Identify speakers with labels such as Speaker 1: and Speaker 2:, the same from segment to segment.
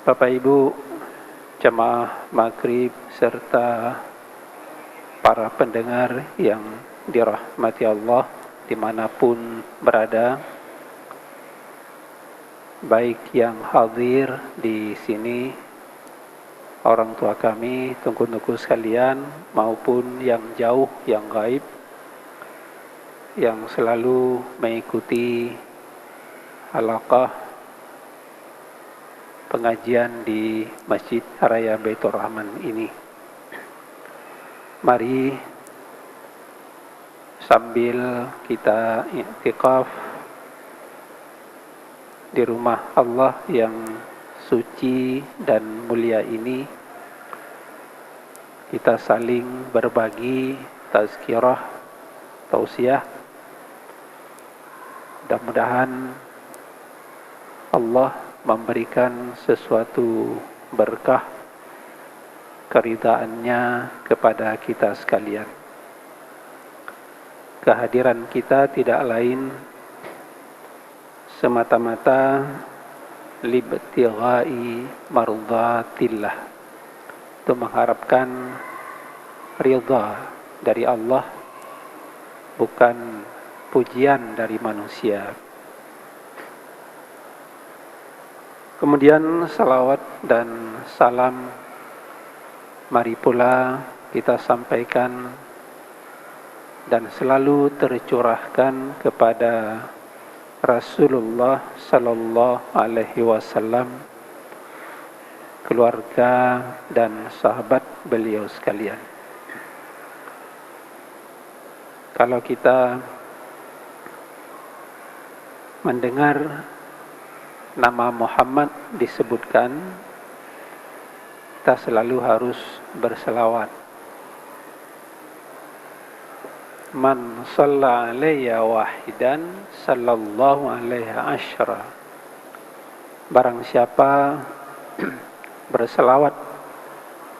Speaker 1: Bapak Ibu jemaah Maghrib serta para pendengar yang dirahmati Allah dimanapun berada, baik yang hadir di sini, orang tua kami, tungku-tungku sekalian, maupun yang jauh, yang gaib, yang selalu mengikuti halaqah pengajian di Masjid Raya Baitur Rahman ini. Mari sambil kita i'tikaf di rumah Allah yang suci dan mulia ini, kita saling berbagi tazkirah, tausiah. Mudah-mudahan Allah memberikan sesuatu berkah keridhaannya kepada kita sekalian. Kehadiran kita tidak lain semata-mata libtighai mardhatillah, untuk mengharapkan ridha dari Allah, bukan pujian dari manusia. Kemudian salawat dan salam mari pula kita sampaikan dan selalu tercurahkan kepada Rasulullah sallallahu alaihi wasallam, keluarga dan sahabat beliau sekalian. Kalau kita mendengar nama Muhammad disebutkan, kita selalu harus berselawat. Man shalla alayya wahidan sallallahu alaihi asyra. Barang siapa berselawat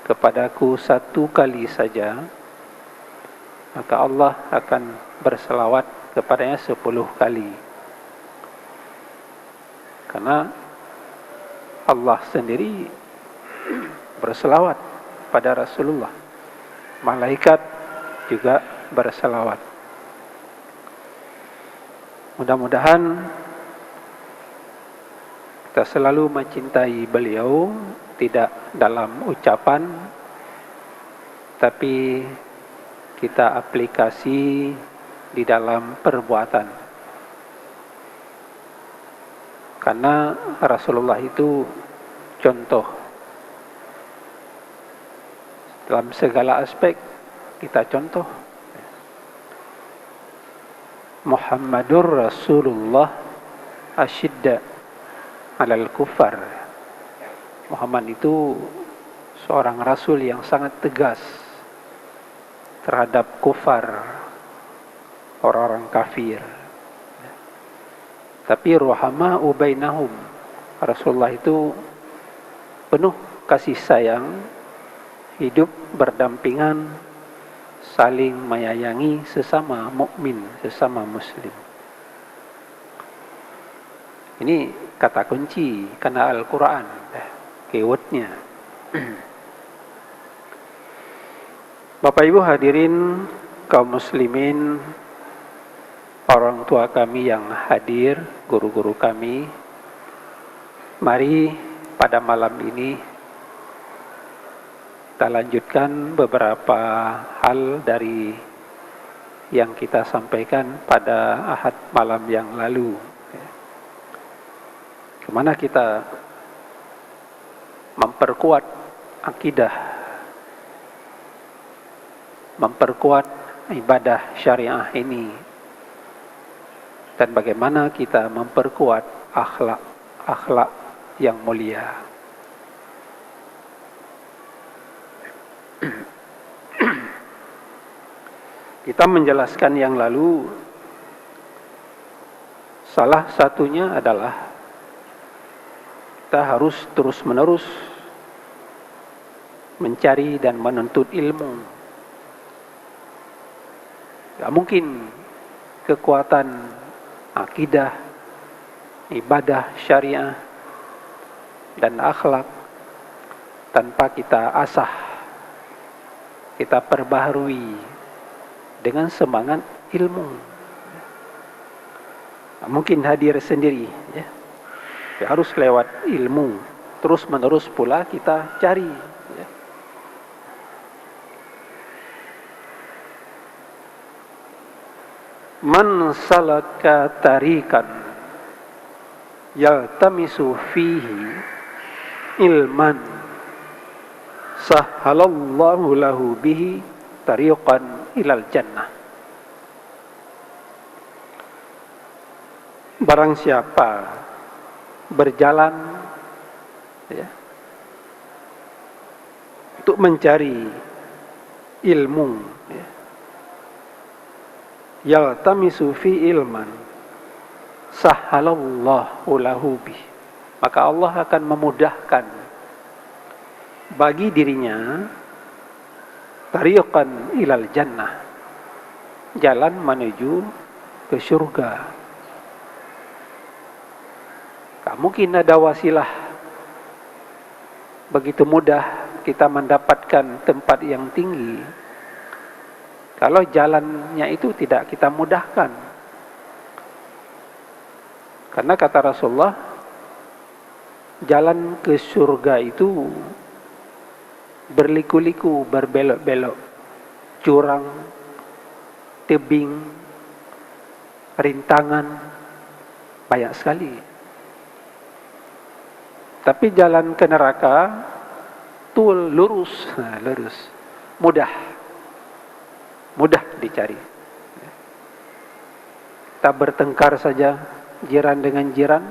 Speaker 1: kepadaku satu kali saja, maka Allah akan berselawat kepadanya 10 kali. Karena Allah sendiri berselawat pada Rasulullah. Malaikat juga berselawat. Mudah-mudahan kita selalu mencintai beliau, tidak dalam ucapan, tapi kita aplikasi di dalam perbuatan. Karena Rasulullah itu contoh dalam segala aspek, kita contoh. Muhammadur Rasulullah asyidda alal kufar. Muhammad itu seorang rasul yang sangat tegas terhadap kufar, orang-orang kafir. Tapi ruhama'u bainahum, Rasulullah itu penuh kasih sayang, hidup berdampingan, saling menyayangi sesama mukmin, sesama muslim. Ini kata kunci karena Al-Quran, keywordnya. Bapak Ibu hadirin kaum muslimin, orang tua kami yang hadir, guru-guru kami, mari pada malam ini kita lanjutkan beberapa hal dari yang kita sampaikan pada Ahad malam yang lalu. Kemana kita memperkuat akidah, memperkuat ibadah syariah ini, dan bagaimana kita memperkuat akhlak yang mulia. Kita menjelaskan yang lalu, salah satunya adalah kita harus terus-menerus mencari dan menuntut ilmu. Gak mungkin kekuatan akidah, ibadah syariah dan akhlak tanpa kita asah, kita perbaharui dengan semangat ilmu. Mungkin hadir sendiri, ya. Harus lewat ilmu, terus menerus pula kita cari, ya. Man salaka tarikan yaltamisu fihi ilman sahhalallahu lahu bihi tariqan ilal jannah. Barang siapa berjalan, ya, untuk mencari ilmu, ya, yaltamisu fi ilman sahhalallahu lahu bih, maka Allah akan memudahkan bagi dirinya tariqan ilal jannah, jalan menuju ke surga. Tak mungkin ada wasilah begitu mudah kita mendapatkan tempat yang tinggi kalau jalannya itu tidak kita mudahkan. Karena kata Rasulullah, jalan ke surga itu berliku-liku, berbelok-belok, jurang, tebing, rintangan, banyak sekali. Tapi jalan ke neraka itu lurus, mudah dicari. Kita bertengkar saja jiran dengan jiran,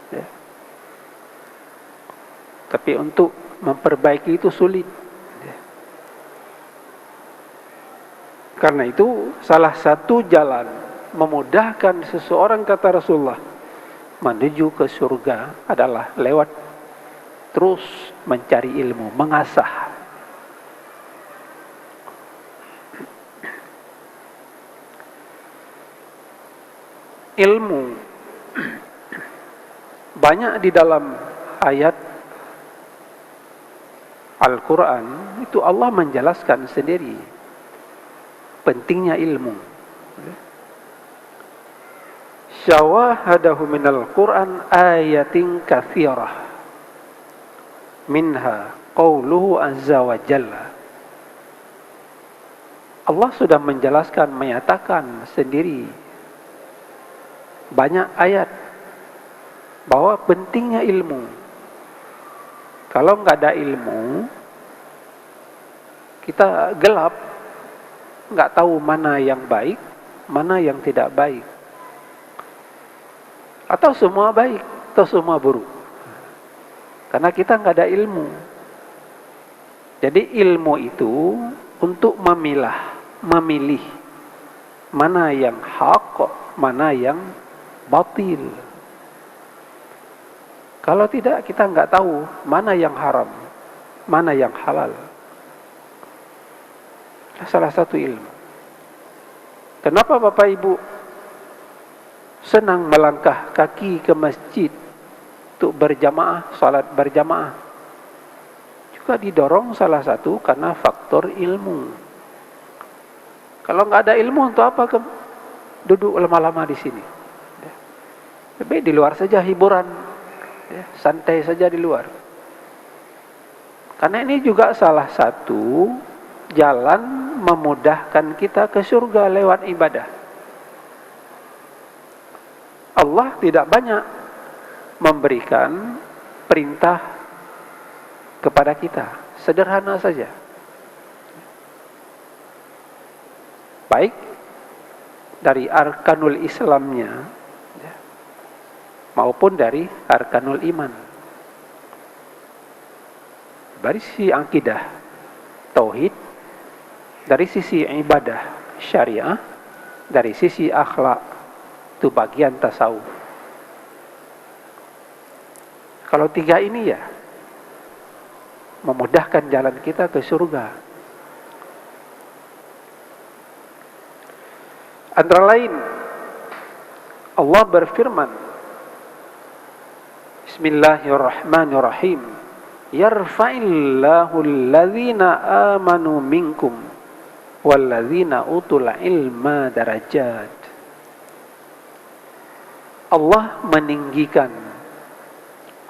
Speaker 1: ya. Tapi untuk memperbaiki itu sulit, ya. Karena itu salah satu jalan memudahkan seseorang, kata Rasulullah, menuju ke surga adalah lewat terus mencari ilmu, mengasah. Ilmu banyak di dalam ayat Al-Quran itu Allah menjelaskan sendiri pentingnya ilmu. Syawahadahu minal Quran ayatin kathirah minha qawluhu azza wa jalla. Allah sudah menjelaskan, menyatakan sendiri banyak ayat bahwa pentingnya ilmu. Kalau nggak ada ilmu, kita gelap, nggak tahu mana yang baik, mana yang tidak baik. Atau semua baik, atau semua buruk. Karena kita nggak ada ilmu. Jadi ilmu itu untuk memilih mana yang hak, mana yang batil. Kalau tidak, kita nggak tahu mana yang haram, mana yang halal. Salah satu ilmu. Kenapa Bapak Ibu senang melangkah kaki ke masjid untuk berjamaah, salat berjamaah? Juga didorong salah satu karena faktor ilmu. Kalau nggak ada ilmu, untuk apa duduk lama-lama di sini? Lebih di luar saja, hiburan, ya, santai saja di luar. Karena ini juga salah satu jalan memudahkan kita ke surga lewat ibadah. Allah tidak banyak memberikan perintah kepada kita, sederhana saja. Baik dari arkanul Islamnya, ya, maupun dari arkanul iman. Dari sisi akidah, tauhid, dari sisi ibadah, syariah, dari sisi akhlak, itu bagian tasawuf. Kalau tiga ini ya memudahkan jalan kita ke surga. Antara lain Allah berfirman, Bismillahirrahmanirrahim. Yarfa'illahu alladhina amanu minkum walladzina utul ilma darajat. Allah meninggikan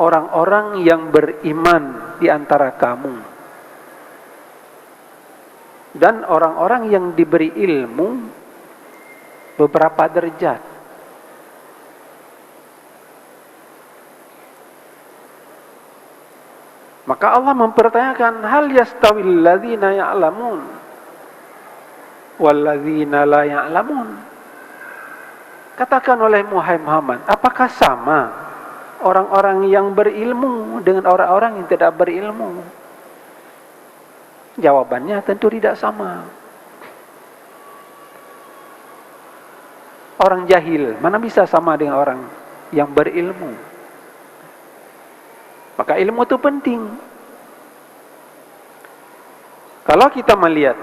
Speaker 1: orang-orang yang beriman di antara kamu dan orang-orang yang diberi ilmu beberapa derajat. Maka Allah mempertanyakan, hal yastawil ladzina ya'lamun wal ladzina la ya'lamun. Katakan oleh Muhammad, apakah sama orang-orang yang berilmu dengan orang-orang yang tidak berilmu? Jawabannya tentu tidak sama. Orang jahil mana bisa sama dengan orang yang berilmu? Maka ilmu itu penting. Kalau kita melihat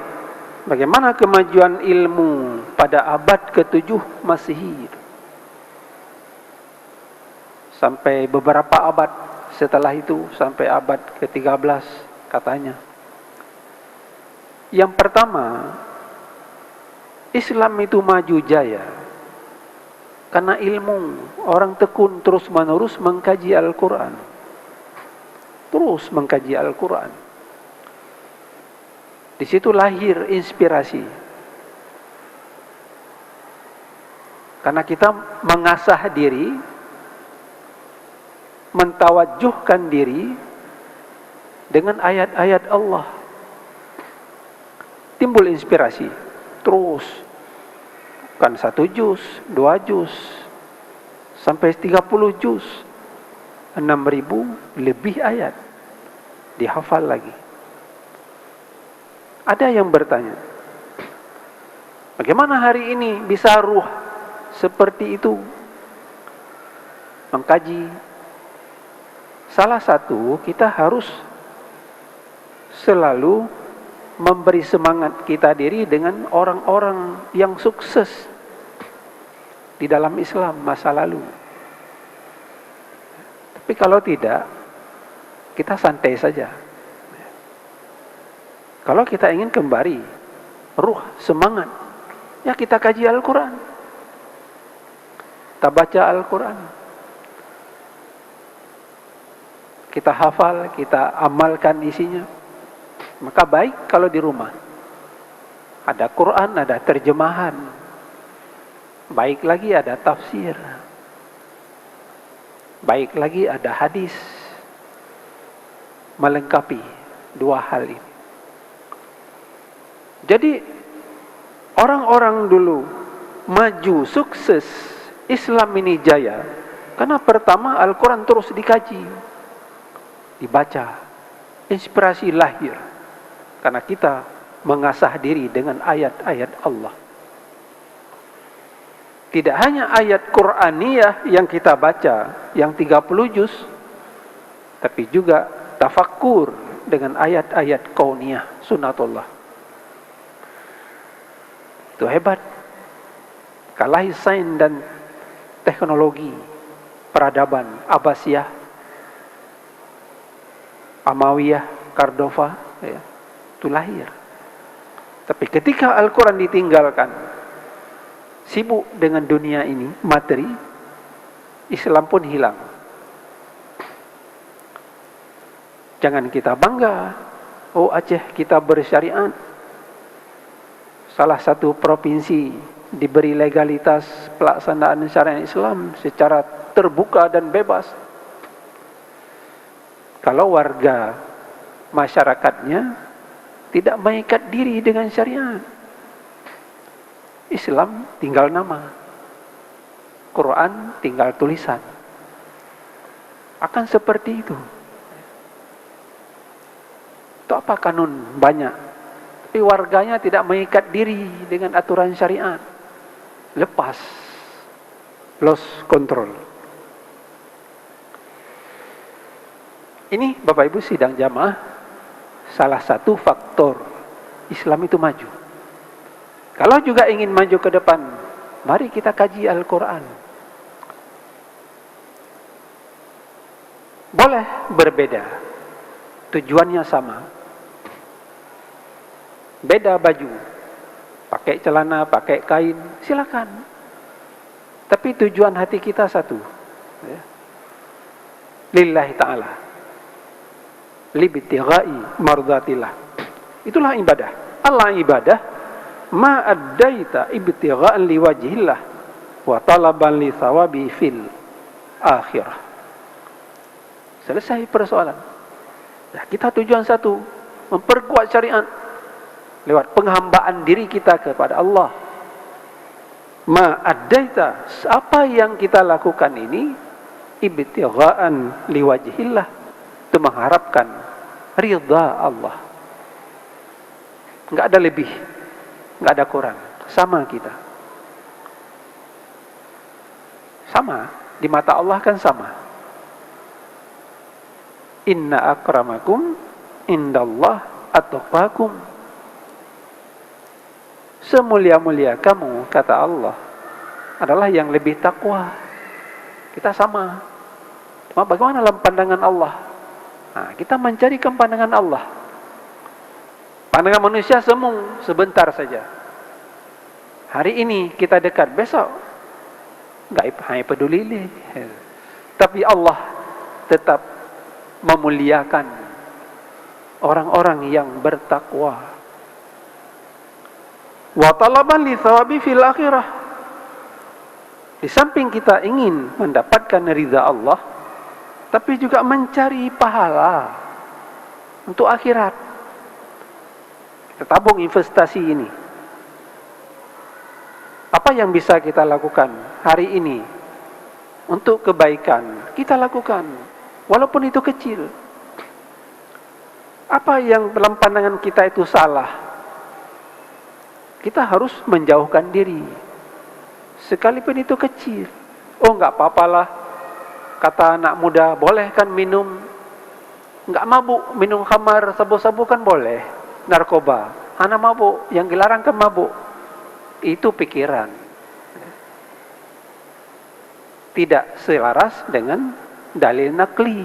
Speaker 1: bagaimana kemajuan ilmu pada abad ke-7 Masehi sampai beberapa abad setelah itu, sampai abad ke-13 katanya. Yang pertama, Islam itu maju jaya karena ilmu. Orang tekun terus menerus mengkaji Al-Quran, terus mengkaji Al-Quran. Di situ lahir inspirasi. Karena kita mengasah diri, mentawajuhkan diri dengan ayat-ayat Allah. Timbul inspirasi. Terus. Bukan 1 juz, 2 juz, sampai 30 juz. 6.000 lebih ayat dihafal lagi. Ada yang bertanya, bagaimana hari ini bisa ruh seperti itu mengkaji? Salah satu, kita harus selalu memberi semangat kita diri dengan orang-orang yang sukses di dalam Islam masa lalu. Tapi kalau tidak, kita santai saja. Kalau kita ingin kembali ruh, semangat, ya kita kaji Al-Quran, kita baca Al-Quran, kita hafal, kita amalkan isinya. Maka baik kalau di rumah ada Quran, ada terjemahan, baik lagi ada tafsir, baik lagi ada hadis, melengkapi dua hal ini. Jadi orang-orang dulu maju, sukses, Islam ini jaya karena pertama Al-Quran terus dikaji, dibaca, inspirasi lahir karena kita mengasah diri dengan ayat-ayat Allah. Tidak hanya ayat Qur'aniyah yang kita baca, yang 30 juz, tapi juga tafakkur dengan ayat-ayat kauniyah, sunatullah. Itu hebat. Kalahi sains dan teknologi, peradaban Abbasiyah, Amawiyah, Cordova, ya, itu lahir. Tapi ketika Al-Quran ditinggalkan, sibuk dengan dunia ini, materi, Islam pun hilang. Jangan kita bangga, oh Aceh kita bersyariat. Salah satu provinsi diberi legalitas pelaksanaan syariat Islam secara terbuka dan bebas. Kalau warga masyarakatnya tidak mengikat diri dengan syariat, Islam tinggal nama, Quran tinggal tulisan. Akan seperti itu. Itu apa kanun banyak, tapi warganya tidak mengikat diri dengan aturan syariat. Lepas, lost control. Ini Bapak Ibu sidang jamaah, salah satu faktor Islam itu maju. Kalau juga ingin maju ke depan, mari kita kaji Al-Quran. Boleh berbeda, tujuannya sama. Beda baju, pakai celana, pakai kain, silakan. Tapi tujuan hati kita satu, ya. Lillahi ta'ala, libtigha'i mardatillah. Itulah ibadah. Allah ibadah ma addaita ibtigha'an liwajhillah wa talaban li thawabi fil akhirah. Selesai persoalan. Nah, kita tujuan satu, memperkuat syariat lewat penghambaan diri kita kepada Allah. Ma addaita, apa yang kita lakukan ini ibtigha'an liwajhillah, itu mengharapkan ridha Allah. Enggak ada lebih, enggak ada kurang, sama kita. Sama, di mata Allah kan sama. Inna akramakum indallah atqakum. Semulia-mulia kamu, kata Allah, adalah yang lebih takwa. Kita sama. Cuma bagaimana dalam pandangan Allah? Nah, kita mencarikan pandangan Allah. Pandangan manusia semu, sebentar saja. Hari ini kita dekat, besok enggak peduli. Tapi Allah tetap memuliakan orang-orang yang bertakwa. Wa talaban li thawabi fil akhirah. Di samping kita ingin mendapatkan ridha Allah, tapi juga mencari pahala untuk akhirat. Kita tabung investasi ini. Apa yang bisa kita lakukan hari ini untuk kebaikan? Kita lakukan, walaupun itu kecil. Apa yang dalam pandangan kita itu salah, kita harus menjauhkan diri, sekalipun itu kecil. Oh, enggak apa-apalah, kata anak muda, boleh kan minum, enggak mabuk, minum khamar, sabu-sabu kan boleh, narkoba, anak mabuk, yang dilarang kan mabuk. Itu pikiran, tidak selaras dengan dalil nakli.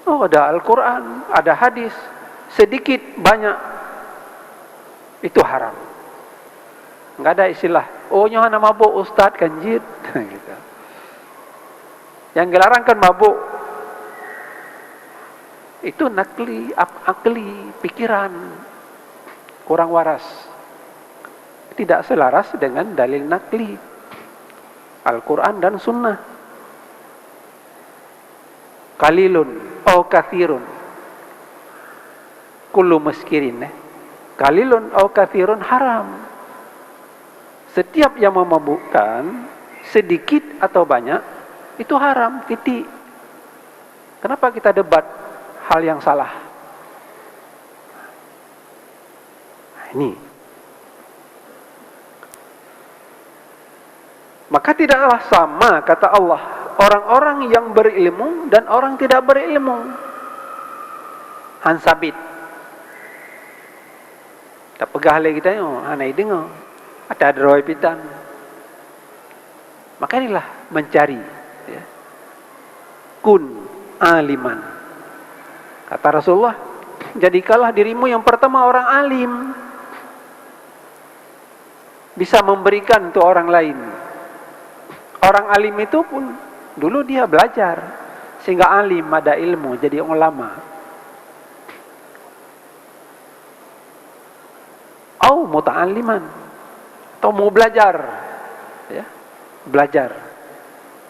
Speaker 1: Oh, ada Al-Quran, ada hadis, sedikit banyak itu haram. Enggak ada istilah, oh nyohana mabuk ustaz kanjit gitu. Yang dilarang kan mabuk, itu nakli, akli, pikiran kurang waras, tidak selaras dengan dalil nakli Al-Quran dan Sunnah. Qalilun au kathirun kullu muskirin, qalilun au kathirun haram. Setiap yang memabukkan, sedikit atau banyak, itu haram, titik. Kenapa kita debat hal yang salah? Nah, ini. Maka tidaklah sama, kata Allah, orang-orang yang berilmu dan orang tidak berilmu. Hansabit. Tak pegah lagi kita yo, anai dengar. Ada roy pitan. Maka inilah mencari, ya. Kun aliman. Kata Rasulullah, jadikanlah dirimu yang pertama orang alim. Bisa memberikan untuk orang lain. Orang alim itu pun dulu dia belajar sehingga alim, ada ilmu, jadi ulama. Au muta'alliman, atau mau belajar, ya, belajar.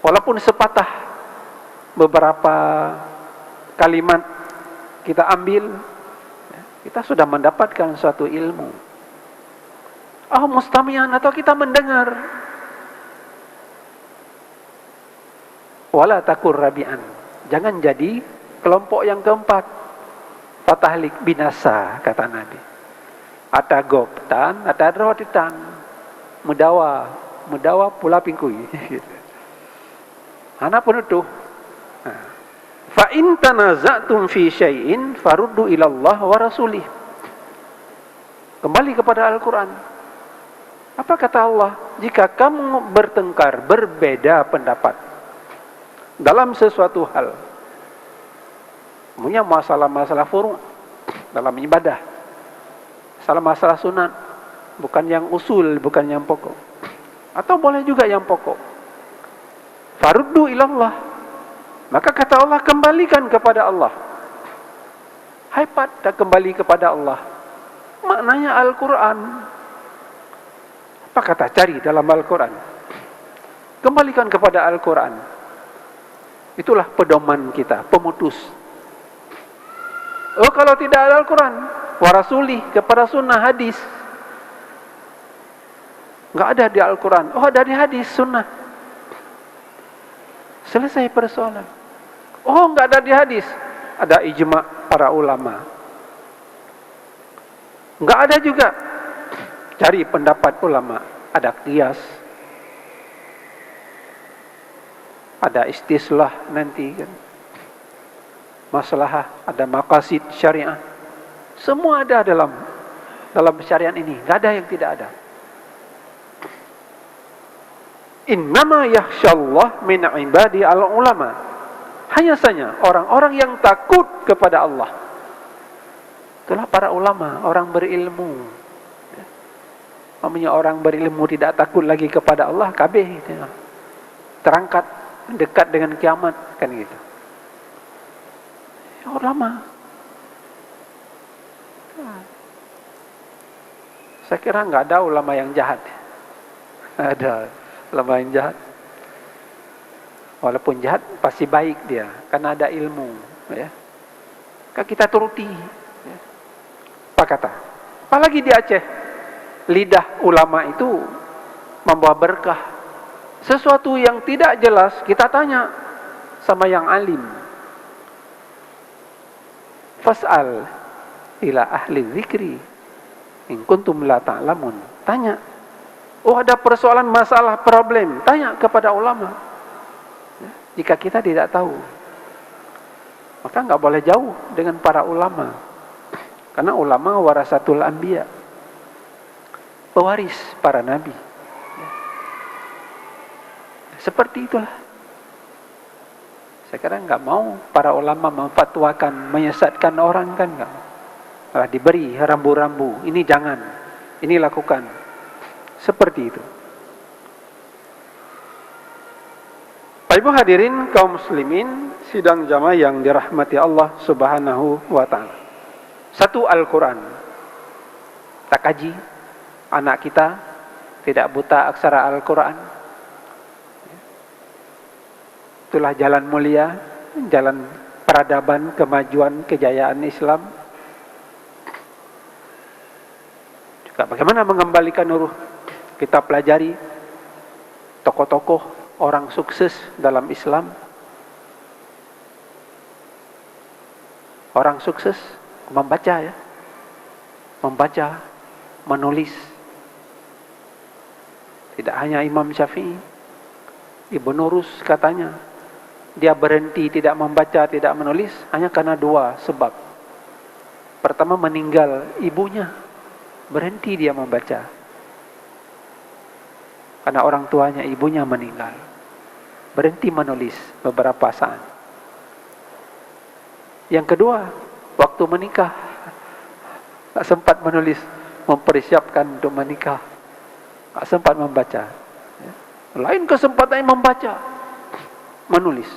Speaker 1: Walaupun sepatah beberapa kalimat kita ambil, ya, kita sudah mendapatkan suatu ilmu. Oh, mustami'an, atau kita mendengar. Wala takur rabi'an, jangan jadi kelompok yang keempat. Fatahlik binasa, kata Nabi. Ada goptan, ada rotitan, mudawa pula pingkui. Anak penutuh. Fa in tanaza'tum fi syai'in faruddu ila Allah wa rasulih. Kembali kepada Al-Quran. Apa kata Allah? Jika kamu bertengkar, berbeda pendapat dalam sesuatu hal, Punya masalah-masalah furu' dalam ibadah. Masalah sunat, bukan yang usul, bukan yang pokok. Atau boleh juga yang pokok. Faruddu ilallah. Maka kata Allah, kembalikan kepada Allah. Hebat dah kembali kepada Allah. Maknanya Al-Quran. Apa kata cari dalam Al-Quran? Kembalikan kepada Al-Quran. Itulah pedoman kita, pemutus. Oh, kalau tidak ada Al-Quran, warasuli, kepada sunnah hadis. Enggak ada di Al-Quran. Oh, ada di hadis, sunnah. Selesai persoalan. Oh, enggak ada di hadis. Ada ijma' para ulama. Enggak ada juga. Cari pendapat ulama. Ada qiyas. Ada istislah nanti kan. Masalah, ada maqasid syariah. Semua ada dalam syariat ini. Enggak ada yang tidak ada. Innama yakhsyallah min ibadi al-ulama. Hanya saja orang-orang yang takut kepada Allah. Itulah para ulama, orang berilmu. Namanya orang berilmu tidak takut lagi kepada Allah, kabeh. Terangkat, dekat dengan kiamat, kan gitu. Ulama. Saya kira enggak ada ulama yang jahat. Ada ulama yang jahat. Walaupun jahat pasti baik dia, karena ada ilmu, ya. Kan kita turuti. Ya. Apa kata? Apalagi di Aceh, lidah ulama itu membawa berkah. Sesuatu yang tidak jelas kita tanya sama yang alim. Fas'al ila ahli dzikri in kuntum la ta'lamun. Tanya. Oh, ada persoalan, masalah, problem, tanya kepada ulama. Ya, jika kita tidak tahu, maka enggak boleh jauh dengan para ulama. Karena ulama warasatul anbiya, pewaris para nabi. Ya. Seperti itulah. Saya kira enggak mau para ulama memfatwakan, menyesatkan orang, kan enggak. Malah diberi rambu-rambu, ini jangan, ini lakukan. Seperti itu. Ibu hadirin kaum muslimin, sidang jamaah yang dirahmati Allah Subhanahu wa taala. Satu, Al-Quran. Kita kaji, anak kita tidak buta aksara Al-Quran. Itulah jalan mulia, jalan peradaban, kemajuan, kejayaan Islam. Juga bagaimana mengembalikan ruh. Kita pelajari tokoh-tokoh orang sukses dalam Islam. Orang sukses membaca, ya. Membaca, menulis. Tidak hanya Imam Syafi'i. Ibnu Rus katanya, dia berhenti tidak membaca, tidak menulis hanya karena dua sebab. Pertama, meninggal ibunya. Berhenti dia membaca. Karena orang tuanya, ibunya meninggal. Berhenti menulis beberapa saat. Yang kedua, waktu menikah, tak sempat menulis, mempersiapkan untuk menikah. Tak sempat membaca. Lain kesempatan membaca, menulis.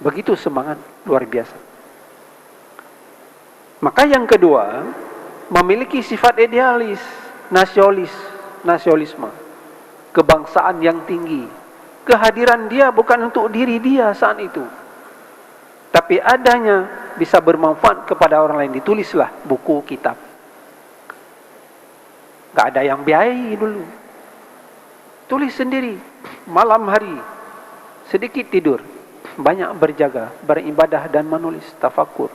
Speaker 1: Begitu semangat, luar biasa. Maka yang kedua, memiliki sifat idealis, nasionalisme, kebangsaan yang tinggi. Kehadiran dia bukan untuk diri dia saat itu, tapi adanya bisa bermanfaat kepada orang lain. Ditulislah buku, kitab. Gak ada yang biayai dulu. Tulis sendiri, malam hari, sedikit tidur, banyak berjaga, beribadah dan menulis, tafakur.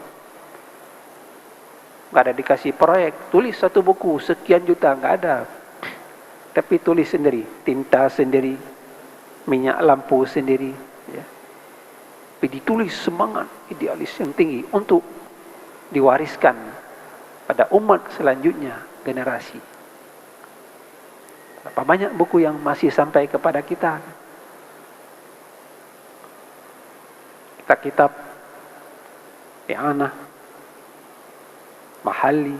Speaker 1: Gak ada dikasih proyek, tulis satu buku sekian juta, gak ada. Tapi tulis sendiri, tinta sendiri, minyak lampu sendiri, ya. Tapi ditulis semangat idealis yang tinggi untuk diwariskan pada umat selanjutnya, generasi. Berapa banyak buku yang masih sampai kepada kita? Kitab i'anah, mahalli.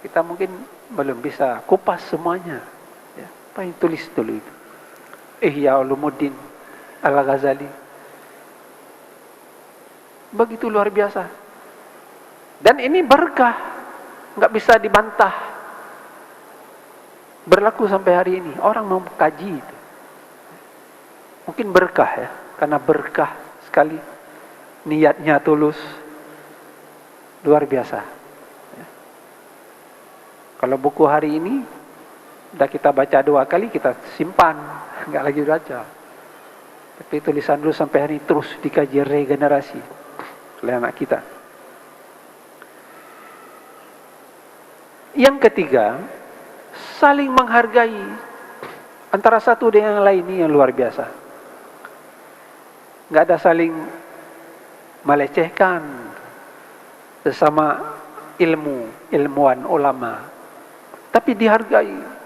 Speaker 1: Kita mungkin belum bisa kupas semuanya. Ya, apa yang tulis dulu itu? Ihya Ulumuddin Al-Ghazali. Begitu luar biasa. Dan ini berkah, nggak bisa dibantah. Berlaku sampai hari ini. Orang mau kaji itu. Mungkin berkah ya, karena berkah sekali. Niatnya tulus. Luar biasa. Ya. Kalau buku hari ini, udah kita baca 2 kali, kita simpan. Nggak lagi baca. Tapi tulisan dulu sampai hari ini terus dikaji regenerasi oleh anak kita. Yang ketiga, saling menghargai antara satu dengan yang lain, ini yang luar biasa. Nggak ada saling melecehkan sesama ilmuwan, ulama, tapi dihargai.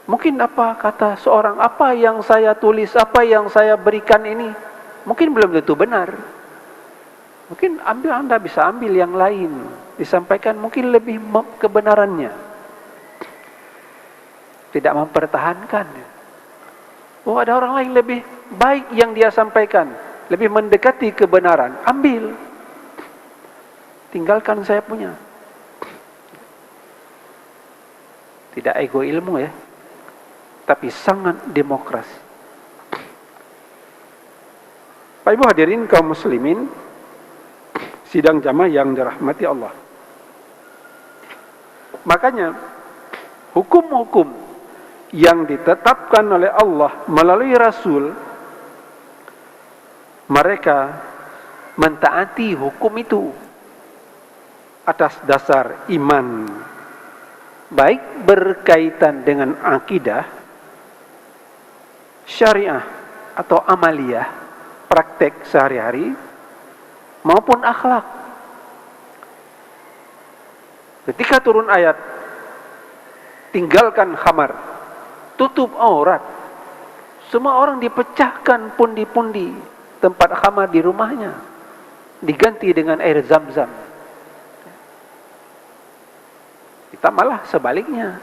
Speaker 1: Mungkin apa kata seorang, apa yang saya tulis, apa yang saya berikan ini, mungkin belum tentu benar. Mungkin Anda bisa ambil yang lain, disampaikan mungkin lebih kebenarannya. Tidak mempertahankan. Oh, ada orang lain lebih baik yang dia sampaikan, lebih mendekati kebenaran, ambil. Tinggalkan saya punya. Tidak ego ilmu ya, tapi sangat demokrasi. Pak Ibu hadirin kaum muslimin, sidang jamaah yang dirahmati Allah. Makanya hukum-hukum yang ditetapkan oleh Allah melalui Rasul, mereka mentaati hukum itu atas dasar iman, baik berkaitan dengan akidah, syariah atau amaliyah, praktek sehari-hari, maupun akhlak. Ketika turun ayat, tinggalkan khamar, tutup aurat, semua orang dipecahkan pundi-pundi tempat khamar di rumahnya, diganti dengan air zam-zam. Kita malah sebaliknya,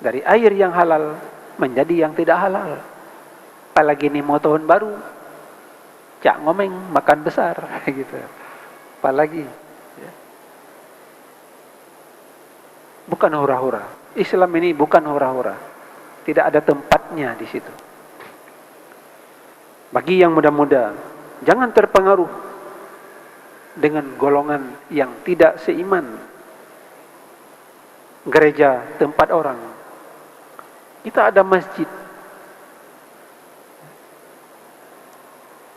Speaker 1: dari air yang halal menjadi yang tidak halal. Apalagi ini mau tahun baru, cak ngomeng makan besar gitu. Apalagi ya. Bukan hura-hura. Islam ini bukan hura-hura. Tidak ada tempatnya di situ. Bagi yang muda-muda, jangan terpengaruh dengan golongan yang tidak seiman. Gereja tempat orang. Kita ada masjid.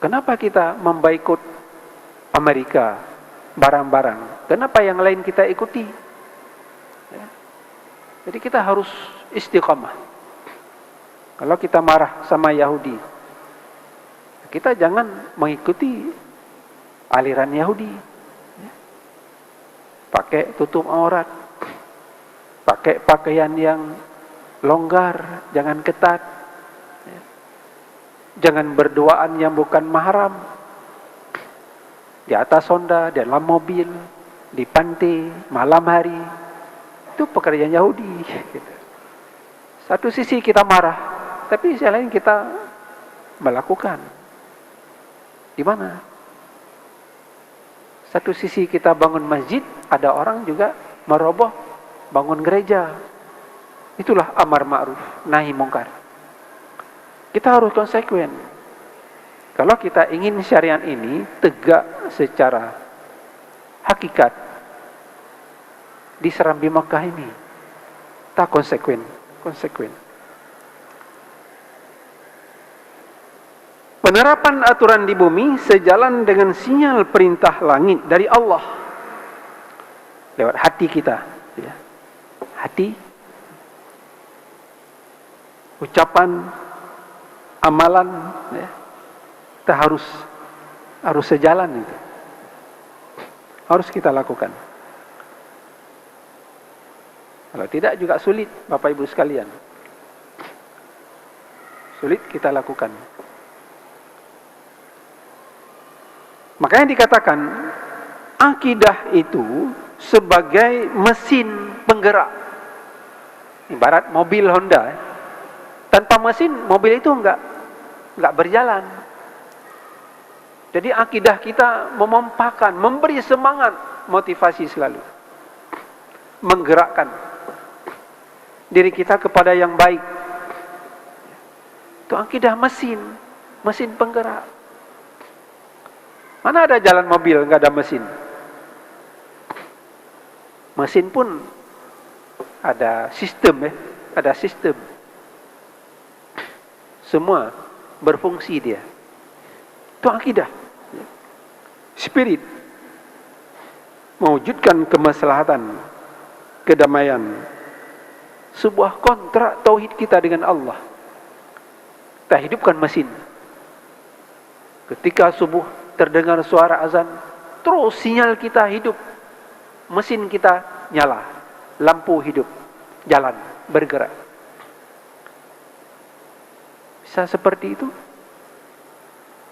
Speaker 1: Kenapa kita memboikot Amerika barang-barang? Kenapa yang lain kita ikuti? Ya. Jadi kita harus istiqamah. Kalau kita marah sama Yahudi, kita jangan mengikuti aliran Yahudi. Ya. Pakai tutup aurat, pakai pakaian yang longgar, jangan ketat. Jangan berduaan yang bukan mahram. Di atas Honda, dalam mobil, di pantai, malam hari. Itu pekerjaan Yahudi. Satu sisi kita marah, tapi sisi lain kita melakukan. Di mana? Satu sisi kita bangun masjid, ada orang juga meroboh bangun gereja. Itulah amar ma'ruf, nahi mungkar. Kita harus konsekuen. Kalau kita ingin syariat ini tegak secara hakikat di Serambi Makkah ini, tak konsekuen. Penerapan aturan di bumi sejalan dengan sinyal perintah langit dari Allah lewat hati kita, ya. Hati, ucapan, amalan, ya, kita harus sejalan itu. Harus kita lakukan. Kalau tidak juga sulit, Bapak Ibu sekalian. Sulit kita lakukan. Makanya dikatakan akidah itu sebagai mesin penggerak. Ibarat mobil Honda, tanpa mesin mobil itu enggak berjalan. Jadi akidah kita memompakan, memberi semangat, motivasi selalu, menggerakkan diri kita kepada yang baik. Itu akidah mesin penggerak. Mana ada jalan mobil enggak ada mesin? Mesin pun ada sistem, ada sistem. Semua berfungsi dia. Itu akidah. Spirit. Mewujudkan kemaslahatan, kedamaian. Sebuah kontrak tauhid kita dengan Allah. Kita hidupkan mesin. Ketika subuh terdengar suara azan, terus sinyal kita hidup. Mesin kita nyala. Lampu hidup. Jalan. Bergerak. Bisa seperti itu.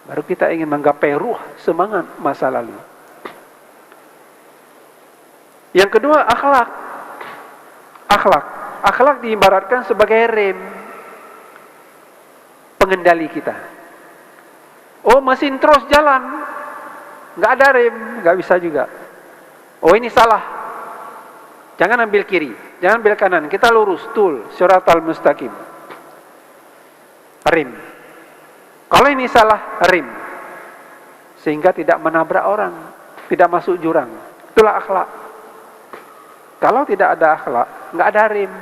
Speaker 1: Baru kita ingin menggapai ruh, semangat masa lalu. Yang kedua, akhlak. Akhlak diibaratkan sebagai rem pengendali kita. Oh, mesin terus jalan, nggak ada rem, nggak bisa juga. Oh, ini salah. Jangan ambil kiri, jangan ambil kanan. Kita lurus, tul, siratal mustaqim. Rem. Kalau ini salah, rem. Sehingga tidak menabrak orang, tidak masuk jurang. Itulah akhlak. Kalau tidak ada akhlak, nggak ada rem.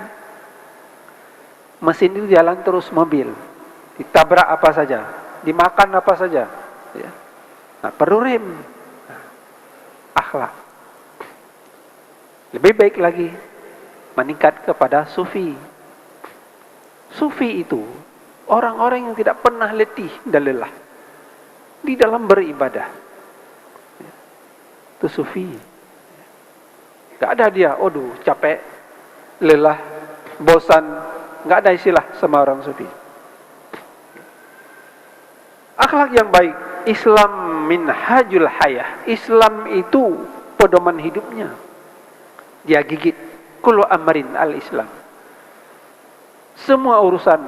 Speaker 1: Mesin itu jalan terus mobil. Ditabrak apa saja, dimakan apa saja. Ya. Nah, perlu rem. Nah, akhlak. Lebih baik lagi meningkat kepada sufi. Sufi itu orang-orang yang tidak pernah letih dan lelah di dalam beribadah. Itu sufi. Gak ada dia, aduh capek, lelah, bosan. Gak ada istilah sama orang sufi. Akhlak yang baik. Islam minhajul hayah. Islam itu pedoman hidupnya. Dia gigit. Kullu amrin al-Islam. Semua urusan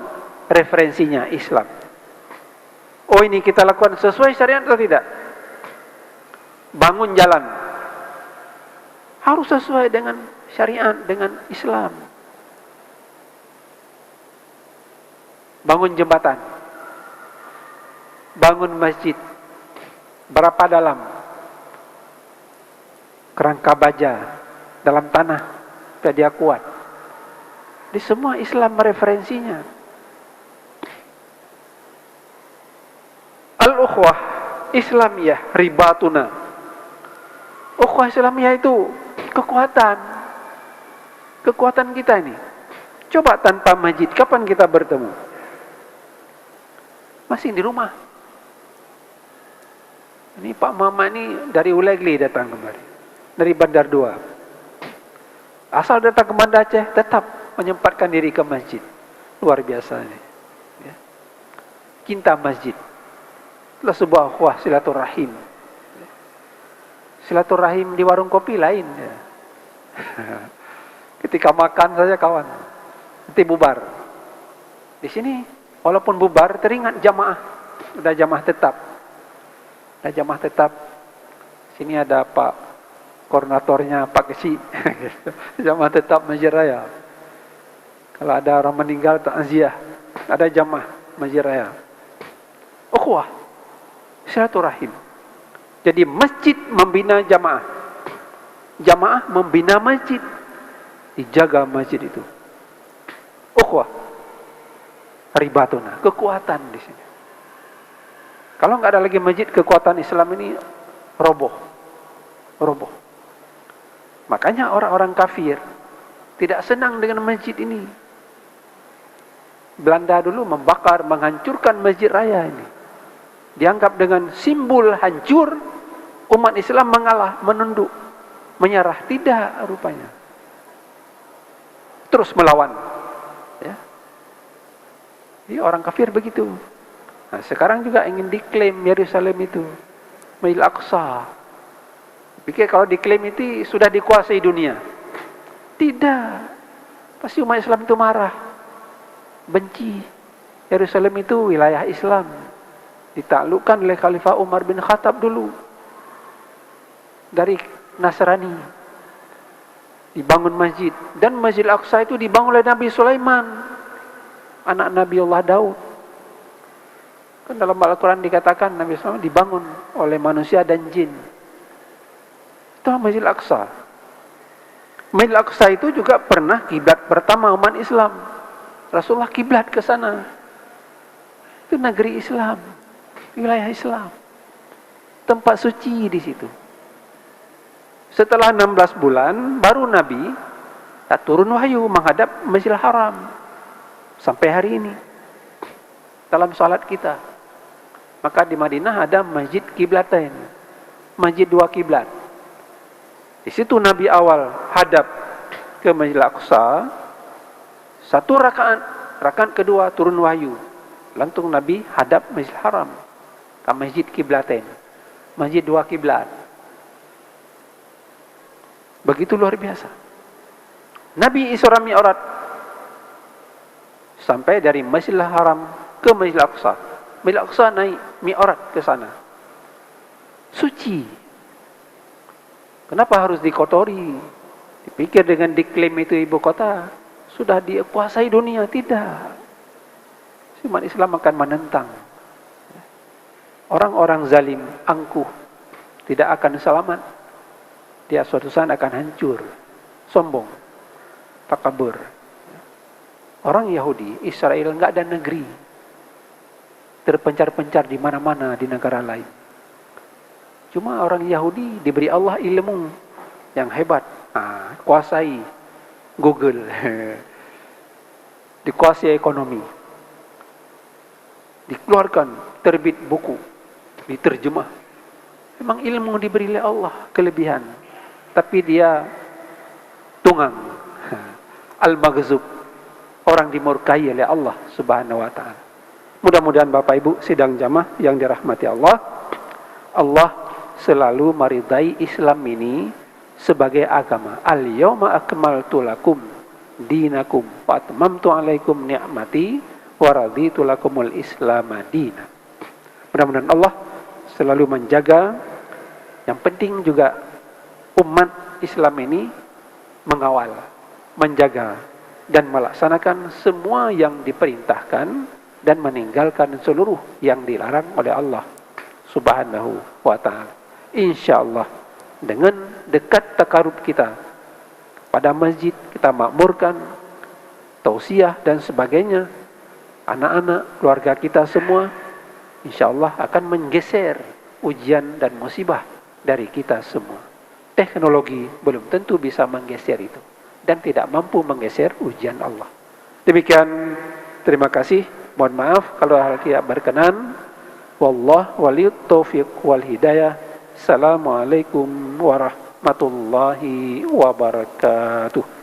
Speaker 1: referensinya Islam. Oh, ini kita lakukan sesuai syariat atau tidak? Bangun jalan harus sesuai dengan syariat, dengan Islam. Bangun jembatan, bangun masjid, berapa dalam? Kerangka baja dalam tanah, supaya dia kuat. Di semua Islam referensinya. Al-ukhwah Islamiyah ribatuna. Ukhwah Islamiyah itu kekuatan kita ini. Coba tanpa masjid, kapan kita bertemu? Masih di rumah. Ini Pak Mama ini dari Ulegli datang kemari, dari Bandar 2. Asal datang ke Banda Aceh, tetap menyempatkan diri ke masjid. Luar biasa ini. Ya. Cinta masjid. Itulah sebuah ukhuwah silaturahim. Silaturahim di warung kopi lain. Ya. Ketika makan saja kawan, nanti bubar. Di sini walaupun bubar teringat jamaah, udah jamaah tetap. Ada jamaah tetap. Sini ada Pak koordinatornya Pak Kesi. Jamaah tetap Masjid Raya. Kalau ada orang meninggal takziah, ada jamaah Masjid Raya. Ukhuwah silaturahim. Jadi masjid membina jamaah. Jamaah membina masjid. Dijaga masjid itu. Ukhuwah ribatuna, kekuatan di sini. Kalau nggak ada lagi masjid, kekuatan Islam ini roboh. Makanya orang-orang kafir tidak senang dengan masjid ini. Belanda dulu membakar, menghancurkan masjid raya ini. Dianggap dengan simbol hancur, umat Islam mengalah, menunduk, menyerah. Tidak rupanya. Terus melawan. Ya. Jadi orang kafir begitu. Nah, sekarang juga ingin diklaim Yerusalem itu. Masjid Al-Aqsa. Pikir kalau diklaim itu sudah dikuasai dunia. Tidak. Pasti umat Islam itu marah. Benci. Yerusalem itu wilayah Islam. Ditaklukkan oleh Khalifah Umar bin Khattab dulu. Dari Nasrani. Dibangun masjid. Dan Masjid Al-Aqsa itu dibangun oleh Nabi Sulaiman. Anak Nabi Allah Daud. Kan dalam Al-Quran dikatakan Nabi Sulaiman dibangun oleh manusia dan jin. Itu Masjid Al-Aqsa. Masjid Al-Aqsa itu juga pernah kiblat pertama umat Islam. Rasulullah kiblat ke sana. Itu negeri Islam, wilayah Islam. Tempat suci di situ. Setelah 16 bulan baru Nabi turun wahyu menghadap Masjidil Haram. Sampai hari ini dalam salat kita. Maka di Madinah ada Masjid Kiblatain. Masjid dua kiblat. Di situ Nabi awal hadap ke Masjidil Aqsa. Satu rakaat kedua turun wahyu. Langsung Nabi hadap Masjidil Haram. Ke Masjid Kiblatain. Masjid dua kiblat. Begitu luar biasa. Nabi Isra Mi'raj sampai dari Masjidil Haram ke Masjidil Aqsa. Masjidil Aqsa naik Mi'raj ke sana. Suci. Kenapa harus dikotori? Dipikir dengan diklaim itu ibu kota sudah dikuasai dunia. Tidak. Umat Islam akan menentang. Orang-orang zalim, angkuh, tidak akan selamat. Dia suatu saat akan hancur, sombong, takabur. Orang Yahudi, Israel enggak ada negeri. Terpencar-pencar di mana-mana di negara lain. Cuma orang Yahudi diberi Allah ilmu yang hebat. Kuasai Google. Dikuasai ekonomi. Dikeluarkan, terbit buku, diterjemah. Memang ilmu diberi oleh Allah, kelebihan. Tapi dia tunggang. Al-Maghzub. Orang dimurkai oleh Allah Subhanahu wa ta'ala. Mudah-mudahan Bapak Ibu sidang jamaah yang dirahmati Allah. Allah selalu meridai Islam ini sebagai agama. Al-yawma akmaltu lakum dinakum wa atmamtu alaikum ni'mati wa raditu lakumul Islam madina. Mudah-mudahan Allah selalu menjaga. Yang penting juga umat Islam ini mengawal, menjaga dan melaksanakan semua yang diperintahkan dan meninggalkan seluruh yang dilarang oleh Allah Subhanahu wa ta'ala. InsyaAllah dengan dekat takarub kita pada masjid, kita makmurkan tausiah dan sebagainya, anak-anak, keluarga kita semua InsyaAllah akan menggeser ujian dan musibah dari kita semua. Teknologi belum tentu bisa menggeser itu dan tidak mampu menggeser ujian Allah. Demikian, terima kasih. Mohon maaf kalau hal tidak berkenan. Wallahu waliyut taufiq wal hidayah. Assalamualaikum warahmatullahi wabarakatuh.